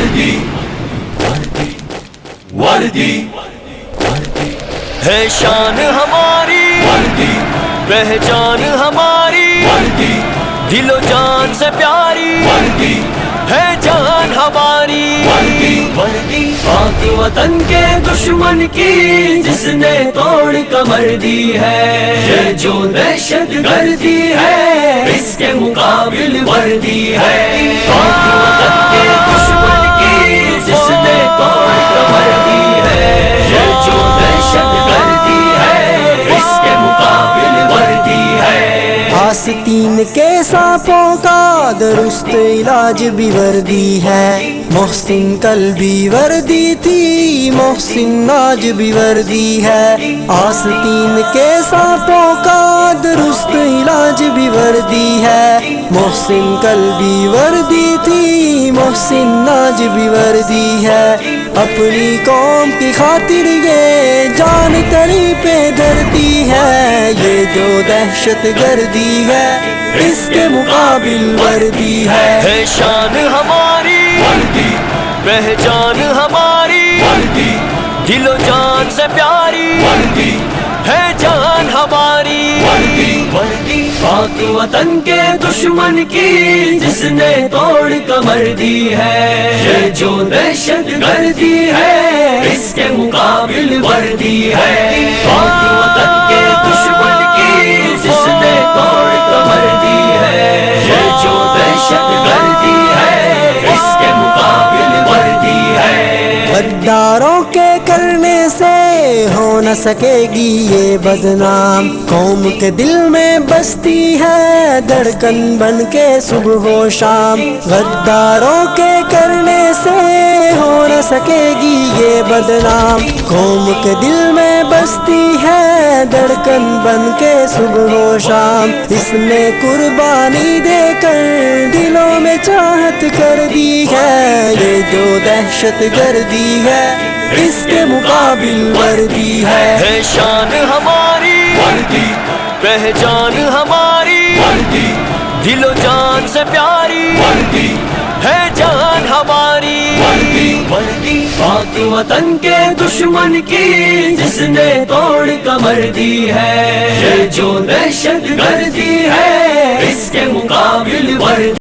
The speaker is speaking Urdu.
وردی وردی ہے شان ہماری وردی پہچان ہماری وردی دل و جان سے پیاری وردی ہے جان ہماری وردی وردی پاک وطن کے دشمن کی جس نے توڑ کمر دی ہے یہ جو دہشت گردی ہے اس کے مقابل وردی ہے پاک وطن کے دشمن کی جس نے توڑ کمر دی ہے یہ جو دہشت گردی ہے اس کے مقابل وردی ہے آستین کے سانپوں کا درست علاج بھی وردی ہے محسن کل بھی وردی تھی محسن آج بھی وردی ہے آستین کے سانپوں کا درست علاج بھی وردی ہے محسن کل بھی وردی تھی محسن آج بھی وردی ہے اپنی قوم کی خاطر یہ جان تری پہ دھرتی ہے یہ جو دہشت گردی ہے اس کے مقابل وردی ہے شان ہماری وردی پہچان ہماری وردی دل و جان سے پیاری وردی ہے جان ہماری وردی وردی پاک وطن کے دشمن کی جس نے توڑ کمر دی ہے یہ جو دہشت گردی ہے اس کے مقابل وردی ہے پاک وطن کے دشمن کی جس نے توڑ کمر دی ہے یہ جو دہشت گردی ہے اس کے مقابل وردی ہے غداروں کے کرنے سے ہو نہ سکے گی یہ بدنام قوم کے دل میں بستی ہے دھڑکن بن کے صبح و شام غداروں کے کرنے سے ہو نہ سکے گی یہ بدنام قوم کے دل میں بستی ہے دھڑکن بن کے صبح و شام اس نے قربانی دے کر دلوں میں چاہت کر دی ہے یہ جو دہشت گردی ہے اس کے مقابل وردی ہے شان ہماری وردی پہچان ہماری وردی دل و جان سے پیاری وردی ہے جان ہماری وردی وردی پاک وطن کے دشمن کی جس نے توڑ کمر دی ہے یہ جو دہشت گردی ہے اس کے مقابل وردی